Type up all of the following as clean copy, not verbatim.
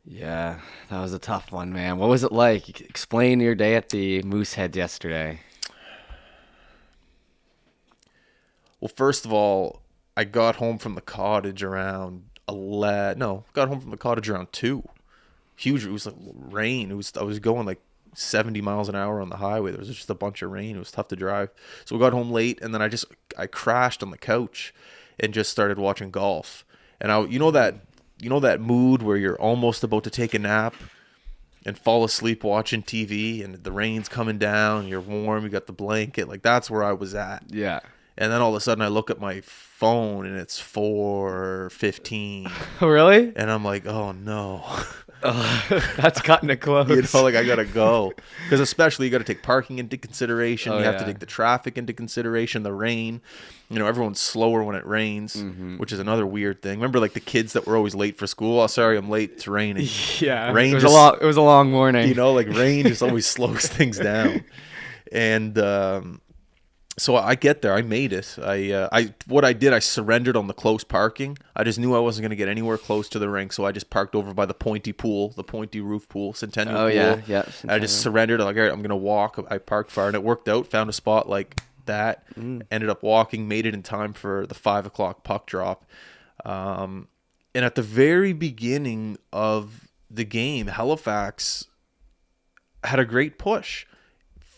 Yeah, that was a tough one, man. What was it like? Explain your day at the Moosehead yesterday. Well, first of all, I got home from the cottage around 11. No, got home from the cottage around 2. Huge. It was like rain. I was going like 70 miles an hour on the highway. There was just a bunch of rain. It was tough to drive. So we got home late, and then I crashed on the couch and just started watching golf. And you know that mood where you're almost about to take a nap and fall asleep watching TV, and the rain's coming down, you're warm, you got the blanket. Like, that's where I was at. Yeah. And then all of a sudden I look at my phone and it's 4:15, Really? and I'm like, "Oh no." Oh, that's cutting it close. Like, I got to go, because especially you got to take parking into consideration. Oh You have to yeah. take the traffic into consideration, the rain. Everyone's slower when it rains, which is another weird thing. Remember, like, the kids that were always late for school? Oh, sorry, I'm late. It's raining. Yeah. Rain It was a just, long. It was a long morning. like, rain just always slows things down. And so I get there. I made it. What I did, I surrendered on the close parking. I just knew I wasn't going to get anywhere close to the rink, so I just parked over by the pointy pool, the pointy roof pool, Centennial Oh pool. yeah. Yeah. I just surrendered. I'm like, all right, I'm going to walk. I parked far, and it worked out. Found a spot like that. Ended up walking. Made it in time for the 5 o'clock puck drop. And at the very beginning of the game, Halifax had a great push.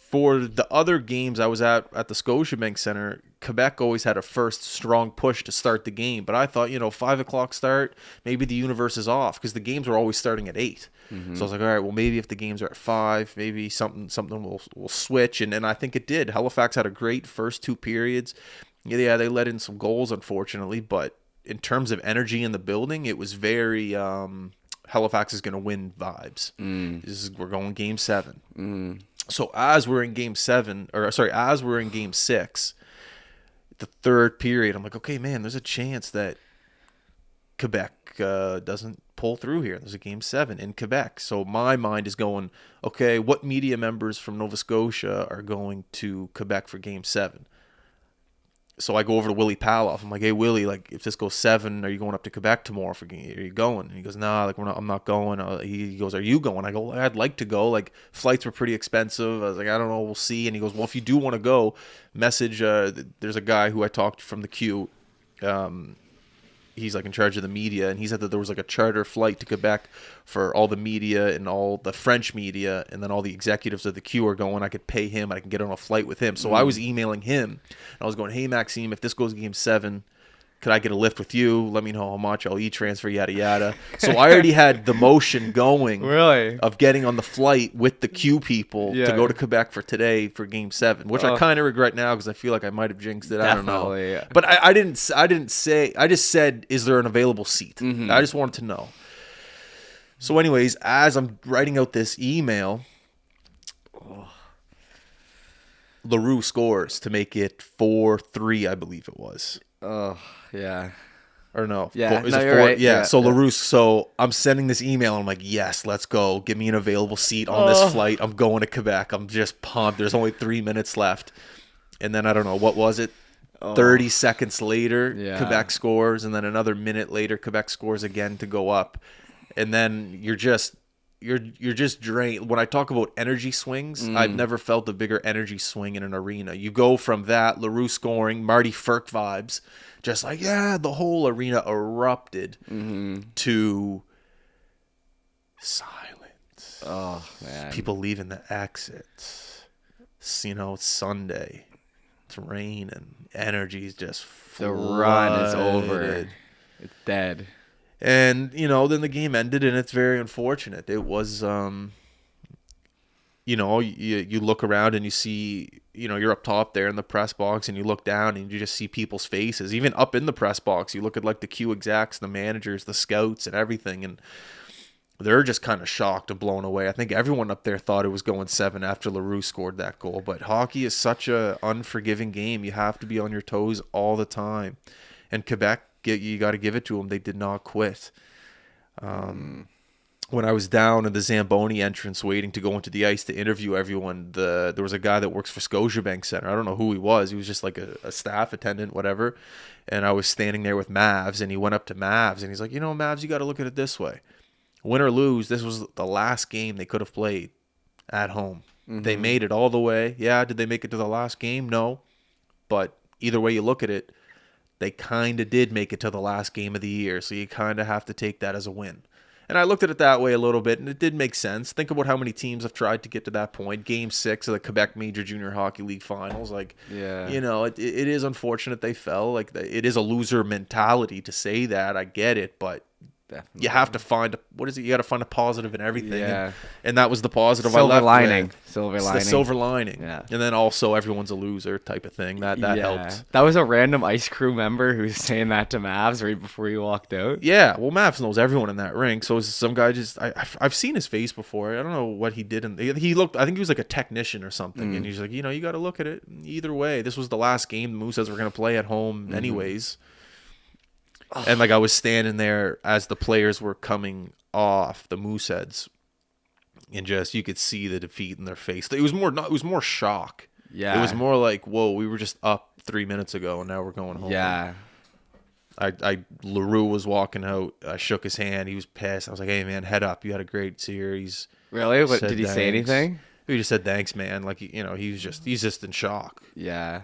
For the other games I was at the Scotiabank Center, Quebec always had a first strong push to start the game. But I thought, 5 o'clock start, maybe the universe is off, because the games were always starting at 8. So I was like, all right, well, maybe if the games are at 5, maybe something will switch. And I think it did. Halifax had a great first 2 periods. Yeah, they let in some goals, unfortunately. But in terms of energy in the building, it was very Halifax is going to win vibes. We're going game 7. So as we're in game 6, the third period, I'm like, okay, man, there's a chance that Quebec doesn't pull through here. There's a game 7 in Quebec. So my mind is going, okay, what media members from Nova Scotia are going to Quebec for game 7? So I go over to Willie Paloff. I'm like, hey, Willie, like, if this goes 7, are you going up to Quebec tomorrow for game? Are you going? And he goes, nah, like, I'm not going. He goes, are you going? I go, I'd like to go. Like, flights were pretty expensive. I was like, I don't know, we'll see. And he goes, well, if you do want to go, message. There's a guy who I talked from the Q. He's like in charge of the media, and he said that there was like a charter flight to Quebec for all the media and all the French media, and then all the executives of the Q are going. I could pay him, and I can get on a flight with him. So I was emailing him, and I was going, hey, Maxime, if this goes game 7, could I get a lift with you? Let me know how much. I'll e-transfer, yada, yada. So I already had the motion going Really? of getting on the flight with the Q people to Yeah. go to Quebec for today for game 7, which I kind of regret now, because I feel like I might have jinxed it. I don't know. Definitely, yeah. But I didn't say, I just said, is there an available seat? I just wanted to know. So anyways, as I'm writing out this email, LaRue scores to make it 4-3, I believe it was. Oh yeah. Or no. Yeah, Is no, it you're 4? right. Yeah. Yeah, So yeah. LaRue, so I'm sending this email, and I'm like, yes, let's go. Give me an available seat on this flight. I'm going to Quebec. I'm just pumped. There's only 3 minutes left. And then I don't know, what was it? 30 seconds later, Yeah. Quebec scores, and then another minute later, Quebec scores again to go up. And then you're just drained. When I talk about energy swings, I've never felt a bigger energy swing in an arena. You go from that, LaRue scoring, Marty Firk vibes, just like, yeah, the whole arena erupted, to silence. Oh man. People leaving the exits. It's Sunday. It's raining. Energy's just The run is over. flooded. It's dead. And, then the game ended, and it's very unfortunate. It was, you look around and you see, you're up top there in the press box, and you look down and you just see people's faces. Even up in the press box, you look at like the Q execs, the managers, the scouts, and everything, and they're just kind of shocked and blown away. I think everyone up there thought it was going 7 after LaRue scored that goal. But hockey is such a unforgiving game. You have to be on your toes all the time. And Quebec, you got to give it to them. They did not quit. When I was down in the Zamboni entrance waiting to go into the ice to interview everyone, there was a guy that works for Scotiabank Center. I don't know who he was. He was just like a staff attendant, whatever. And I was standing there with Mavs, and he went up to Mavs, and he's like, Mavs, you got to look at it this way. Win or lose, this was the last game they could have played at home. They Mm-hmm. made it all the way. Yeah, did they make it to the last game? No. But either way you look at it, they kind of did make it to the last game of the year. So you kind of have to take that as a win. And I looked at it that way a little bit, and it did make sense. Think about how many teams have tried to get to that point. Game 6 of the Quebec Major Junior Hockey League Finals. Like, Yeah. you know, it is unfortunate they fell. Like, it is a loser mentality to say that. I get it, but Definitely. you have to find what is it? You got to find a positive in everything. Yeah. And that was the positive I Silver left lining. with. Silver It's lining. the silver lining. Yeah. And then also everyone's a loser type of thing. That helped. That was a random ice crew member who was saying that to Mavs right before he walked out. Yeah, well, Mavs knows everyone in that rink. So some guy just I've seen his face before. I don't know what he did. He looked. I think he was like a technician or something. And he's like, you know, you got to look at it either way. This was the last game the Mooseheads were going to play at home, anyways. And like I was standing there as the players were coming off the Mooseheads, and just you could see the defeat in their face. It was more shock. Yeah. It was more like, whoa, we were just up 3 minutes ago and now we're going home. Yeah. LaRue was walking out. I shook his hand. He was pissed. I was like, hey man, head up. You had a great series. Really? What, Said did he say thanks. anything? He just said thanks, man. Like, you know, he's just in shock. Yeah.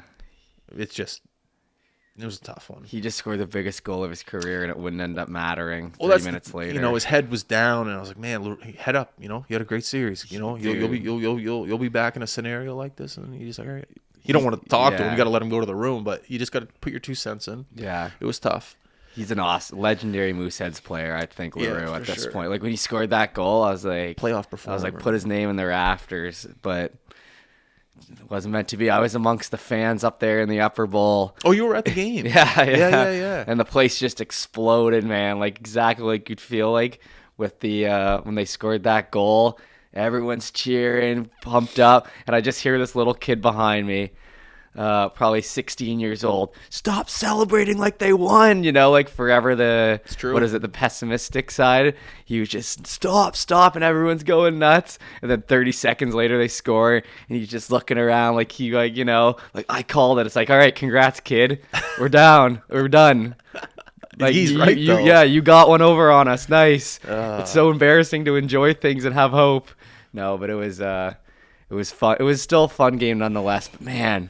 It was a tough one. He just scored the biggest goal of his career, and it wouldn't end up mattering 3 That's minutes later. You know, his head was down, and I was like, man, head up. You know, you had a great series. You know, you'll be back in a scenario like this, and you just like, all right. You don't want to talk to him. You got to let him go to the room, but you just got to put your 2 cents in. Yeah. It was tough. He's an awesome, legendary Mooseheads player, I think, LaRue, for at this sure. point. Like, when he scored that goal, I was like... Playoff I performer. was like, put his name in the rafters, but it wasn't meant to be. I was amongst the fans up there in the upper bowl. Oh, you were at the game. Yeah. And the place just exploded, man. Like, exactly like you'd feel like with the when they scored that goal. Everyone's cheering, pumped up, and I just hear this little kid behind me, probably 16 years old. Stop celebrating like they won, you know, like forever It's true. what is it, the pessimistic side. He was just stop, and everyone's going nuts. And then 30 seconds later they score, and he's just looking around like he, like, you know, like I called it. It's like, all right, congrats, kid. We're down. We're done. Like, He's right, though. Yeah, you got one over on us. Nice. It's so embarrassing to enjoy things and have hope. No, but it was fun. It was still a fun game nonetheless. But man,